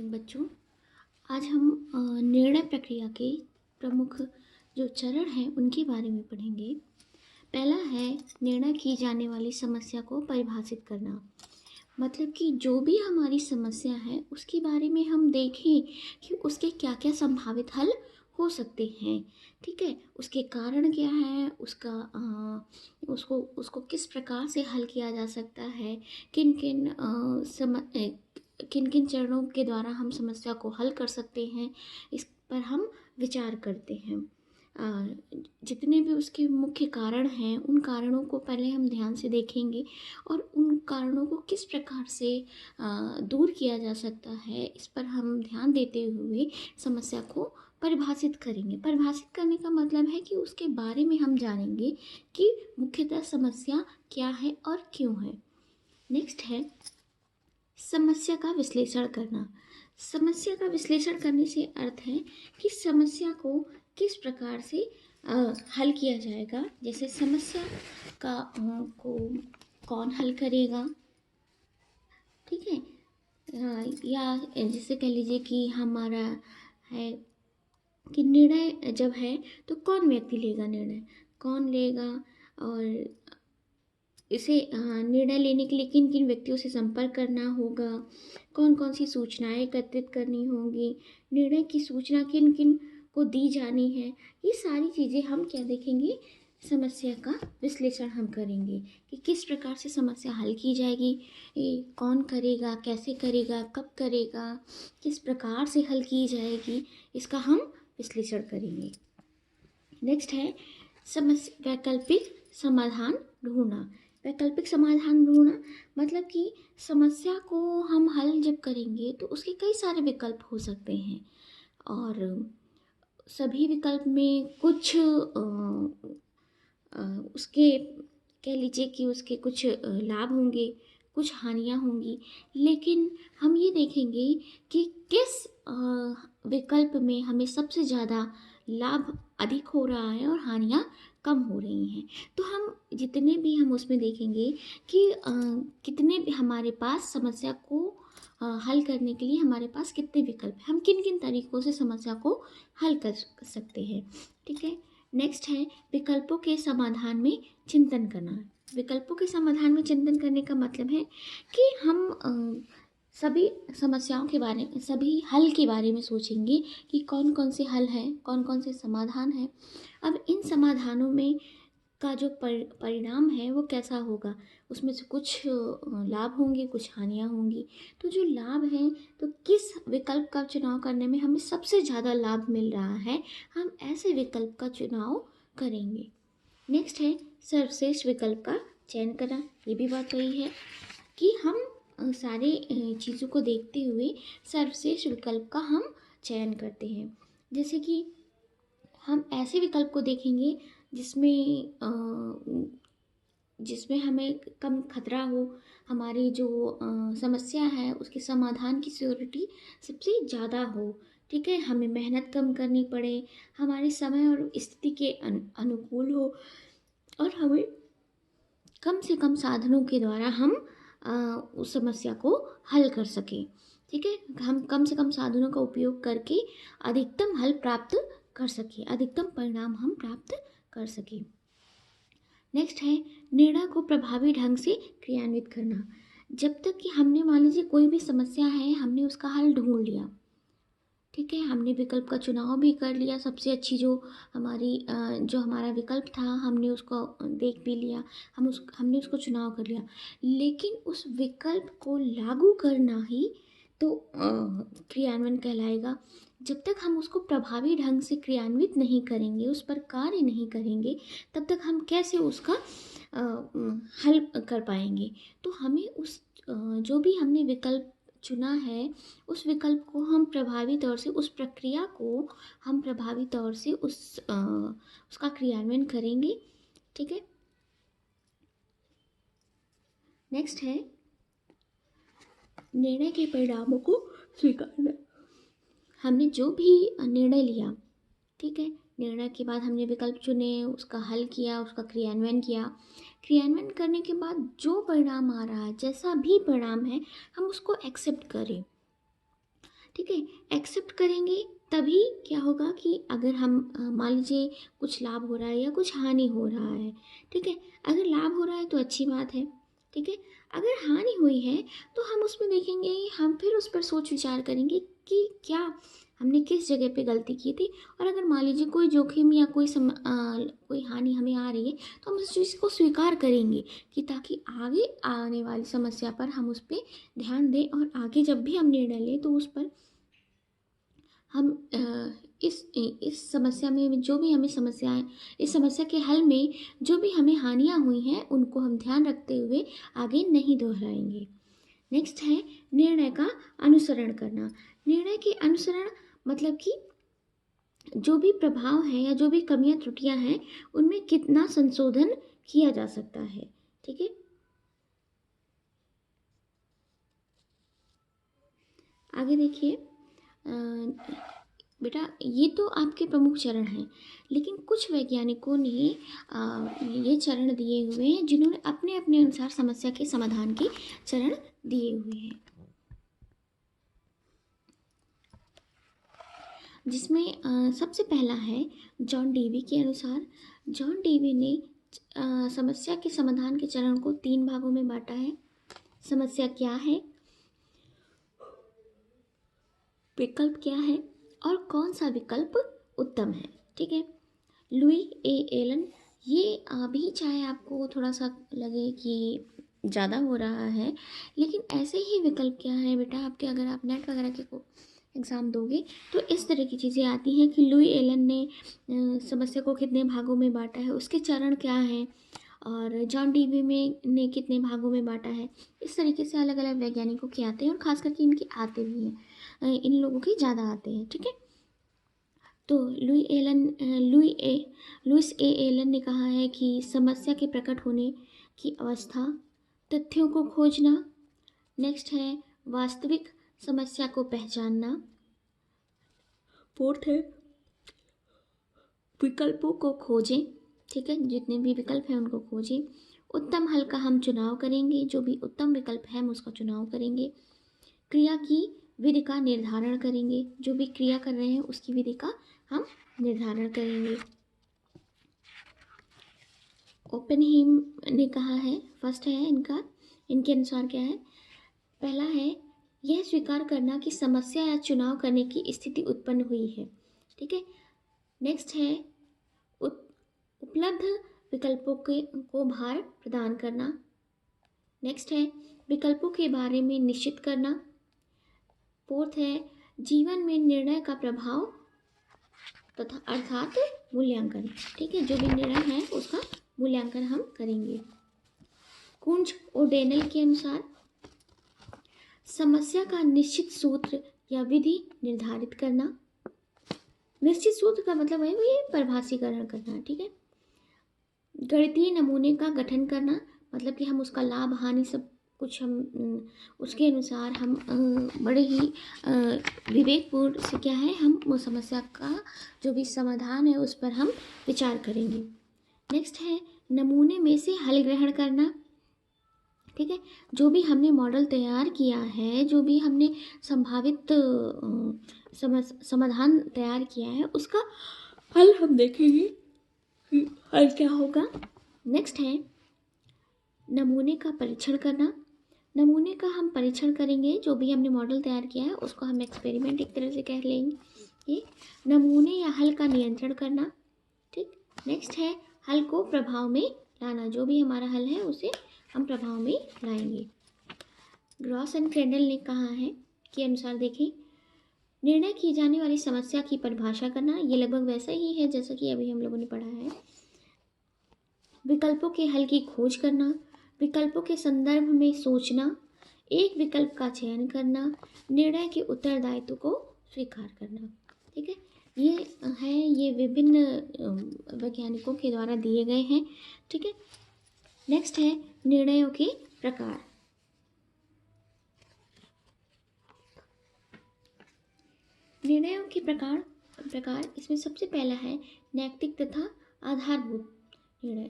बच्चों, आज हम निर्णय प्रक्रिया के प्रमुख जो चरण हैं उनके बारे में पढ़ेंगे। पहला है निर्णय की जाने वाली समस्या को परिभाषित करना। मतलब कि जो भी हमारी समस्या है उसके बारे में हम देखें कि उसके क्या क्या संभावित हल हो सकते हैं। ठीक है, उसके कारण क्या है, उसका उसको उसको किस प्रकार से हल किया जा सकता है, किन किन किन किन चरणों के द्वारा हम समस्या को हल कर सकते हैं, इस पर हम विचार करते हैं। जितने भी उसके मुख्य कारण हैं उन कारणों को पहले हम ध्यान से देखेंगे और उन कारणों को किस प्रकार से दूर किया जा सकता है इस पर हम ध्यान देते हुए समस्या को परिभाषित करेंगे। परिभाषित करने का मतलब है कि उसके बारे में हम जानेंगे कि मुख्यतः समस्या क्या है और क्यों है। नेक्स्ट है समस्या का विश्लेषण करना। समस्या का विश्लेषण करने से अर्थ है कि समस्या को किस प्रकार से हल किया जाएगा। जैसे समस्या को कौन हल करेगा, ठीक है, या जैसे कह लीजिए कि हमारा है कि निर्णय जब है तो कौन व्यक्ति लेगा, निर्णय कौन लेगा, और इसे निर्णय लेने के लिए किन किन व्यक्तियों से संपर्क करना होगा, कौन कौन सी सूचनाएं एकत्रित करनी होंगी, निर्णय की सूचना किन किन को दी जानी है। ये सारी चीज़ें हम क्या देखेंगे, समस्या का विश्लेषण हम करेंगे कि किस प्रकार से समस्या हल की जाएगी, कौन करेगा, कैसे करेगा, कब करेगा, किस प्रकार से हल की जाएगी, इसका हम विश्लेषण करेंगे। नेक्स्ट है समस्या वैकल्पिक समाधान ढूंढना। वैकल्पिक समाधान ढूंढना मतलब कि समस्या को हम हल जब करेंगे तो उसके कई सारे विकल्प हो सकते हैं और सभी विकल्प में कुछ उसके कह लीजिए कि उसके कुछ लाभ होंगे, कुछ हानियाँ होंगी, लेकिन हम ये देखेंगे कि किस विकल्प में हमें सबसे ज़्यादा लाभ अधिक हो रहा है और हानियाँ कम हो रही हैं। तो हम जितने भी हम उसमें देखेंगे कि कितने भी हमारे पास समस्या को हल करने के लिए हमारे पास कितने विकल्प हैं, हम किन किन तरीक़ों से समस्या को हल कर सकते हैं। ठीक है, नेक्स्ट है विकल्पों के समाधान में चिंतन करना। विकल्पों के समाधान में चिंतन करने का मतलब है कि हम सभी समस्याओं के बारे में, सभी हल के बारे में सोचेंगे कि कौन कौन से हल हैं, कौन कौन से समाधान हैं। अब इन समाधानों में का जो परिणाम है वो कैसा होगा, उसमें से कुछ लाभ होंगे, कुछ हानियाँ होंगी। तो जो लाभ हैं, तो किस विकल्प का चुनाव करने में हमें सबसे ज़्यादा लाभ मिल रहा है, हम ऐसे विकल्प का चुनाव करेंगे। नेक्स्ट है सर्वश्रेष्ठ विकल्प का चयन करना। ये भी बात वही है कि हम सारे चीज़ों को देखते हुए सर्वश्रेष्ठ विकल्प का हम चयन करते हैं। जैसे कि हम ऐसे विकल्प को देखेंगे जिसमें हमें कम खतरा हो, हमारी जो समस्या है उसके समाधान की सियोरिटी सबसे ज़्यादा हो। ठीक है, हमें मेहनत कम करनी पड़े, हमारे समय और स्थिति के अनुकूल हो और हमें कम से कम साधनों के द्वारा हम उस समस्या को हल कर सकें। ठीक है, हम कम से कम साधनों का उपयोग करके अधिकतम हल प्राप्त कर सकें, अधिकतम परिणाम हम प्राप्त कर सकें। नेक्स्ट है निर्णय को प्रभावी ढंग से क्रियान्वित करना। जब तक कि हमने, मान लीजिए कोई भी समस्या है, हमने उसका हल ढूंढ लिया, ठीक है, हमने विकल्प का चुनाव भी कर लिया, सबसे अच्छी जो हमारा विकल्प था हमने उसको देख भी लिया, हमने उसको चुनाव कर लिया, लेकिन उस विकल्प को लागू करना ही तो क्रियान्वयन कहलाएगा। जब तक हम उसको प्रभावी ढंग से क्रियान्वित नहीं करेंगे, उस पर कार्य नहीं करेंगे, तब तक हम कैसे उसका हल कर पाएंगे। तो हमें जो भी हमने विकल्प चुना है उस विकल्प को हम प्रभावी तौर से, उस प्रक्रिया को हम प्रभावी तौर से उसका क्रियान्वयन करेंगे। ठीक है, नेक्स्ट है निर्णय के परिणामों को स्वीकारना। हमने जो भी निर्णय लिया, ठीक है, निर्णय के बाद हमने विकल्प चुने, उसका हल किया, उसका क्रियान्वयन किया, क्रियान्वयन करने के बाद जो परिणाम आ रहा है, जैसा भी परिणाम है, हम उसको एक्सेप्ट करें। ठीक है। एक्सेप्ट करेंगे तभी क्या होगा कि अगर हम मान लीजिए कुछ लाभ हो रहा है या कुछ हानि हो रहा है, ठीक है। अगर लाभ हो रहा है तो अच्छी बात है, ठीक है। अगर हानि हुई है तो हम उसमें देखेंगे, हम फिर उस पर सोच विचार करेंगे कि क्या हमने किस जगह पे गलती की थी। और अगर मान लीजिए कोई जोखिम या कोई हानि हमें आ रही है तो हम उस चीज़ को स्वीकार करेंगे कि ताकि आगे आने वाली समस्या पर हम उस पर ध्यान दें और आगे जब भी हम निर्णय लें तो उस पर हम इस समस्या में जो भी हमें समस्याएं, इस समस्या के हल में जो भी हमें हानियां हुई हैं उनको हम ध्यान रखते हुए आगे नहीं दोहराएंगे। नेक्स्ट है निर्णय का अनुसरण करना। निर्णय के अनुसरण मतलब कि जो भी प्रभाव है या जो भी कमियां त्रुटियां हैं उनमें कितना संशोधन किया जा सकता है, ठीक है। आगे देखिए, बेटा ये तो आपके प्रमुख चरण हैं, लेकिन कुछ वैज्ञानिकों ने ये चरण दिए हुए हैं जिन्होंने अपने अपने अनुसार समस्या के समाधान के चरण दिए हुए हैं, जिसमें सबसे पहला है जॉन डीवी के अनुसार। जॉन डीवी ने समस्या के समाधान के चरण को 3 भागों में बांटा है। समस्या क्या है, विकल्प क्या है और कौन सा विकल्प उत्तम है, ठीक है। लुई ए एलन, ये अभी चाहे आपको थोड़ा सा लगे कि ज़्यादा हो रहा है, लेकिन ऐसे ही विकल्प क्या है बेटा आपके, अगर आप नेट वगैरह के को एग्ज़ाम दोगे तो इस तरह की चीज़ें आती हैं कि लुई एलन ने समस्या को कितने भागों में बांटा है, उसके चरण क्या हैं, और जॉन डीवी में ने कितने भागों में बांटा है। इस तरीके से अलग अलग वैज्ञानिकों के आते हैं और ख़ास करके इनके आते भी हैं, इन लोगों के ज़्यादा आते हैं, ठीक है। तो लुइस ए एलन ने कहा है कि समस्या के प्रकट होने की अवस्था, तथ्यों को खोजना, नेक्स्ट है वास्तविक समस्या को पहचानना, फोर्थ है विकल्पों को खोजें, ठीक है, जितने भी विकल्प हैं उनको खोजें, उत्तम हल का हम चुनाव करेंगे, जो भी उत्तम विकल्प है हम उसका चुनाव करेंगे, क्रिया की विधि का निर्धारण करेंगे, जो भी क्रिया कर रहे हैं उसकी विधि का हम निर्धारण करेंगे। ओपनहीम ने कहा है, फर्स्ट है इनके अनुसार क्या है, पहला है यह स्वीकार करना कि समस्या या चुनाव करने की स्थिति उत्पन्न हुई है, ठीक है। नेक्स्ट है उपलब्ध विकल्पों को भार प्रदान करना, नेक्स्ट है विकल्पों के बारे में निश्चित करना, फोर्थ है जीवन में निर्णय का प्रभाव तथा अर्थात मूल्यांकन, ठीक है, जो भी निर्णय है उसका मूल्यांकन हम करेंगे। कुंज ओडेनल के अनुसार समस्या का निश्चित सूत्र या विधि निर्धारित करना, निश्चित सूत्र का मतलब है ये परिभाषीकरण करना, ठीक है। गणितीय नमूने का गठन करना, मतलब कि हम उसका लाभ हानि सब कुछ हम उसके अनुसार हम बड़े ही विवेकपूर्ण से क्या है हम वो समस्या का जो भी समाधान है उस पर हम विचार करेंगे। नेक्स्ट है नमूने में से हल ग्रहण करना, ठीक है, जो भी हमने मॉडल तैयार किया है, जो भी हमने संभावित समाधान तैयार किया है उसका हल हम देखेंगे कि हल क्या होगा। नेक्स्ट है नमूने का परीक्षण करना, नमूने का हम परीक्षण करेंगे, जो भी हमने मॉडल तैयार किया है उसको हम एक्सपेरिमेंट एक तरह से कह लेंगे। नमूने या हल का नियंत्रण करना, ठीक। नेक्स्ट है हल को प्रभाव में लाना, जो भी हमारा हल है उसे हम प्रभाव में लाएंगे। ग्रॉस एंड क्रेंडल ने कहा है के अनुसार देखें, निर्णय की जाने वाली समस्या की परिभाषा करना, ये लगभग वैसा ही है जैसा कि अभी हम लोगों ने पढ़ा है। विकल्पों के हल की खोज करना, विकल्पों के संदर्भ में सोचना, एक विकल्प का चयन करना, निर्णय के उत्तरदायित्व को स्वीकार करना, ठीक है। ये विभिन्न वैज्ञानिकों के द्वारा दिए गए हैं, ठीक है। नेक्स्ट है निर्णयों के प्रकार। निर्णयों के प्रकार इसमें सबसे पहला है नैतिक तथा आधारभूत निर्णय,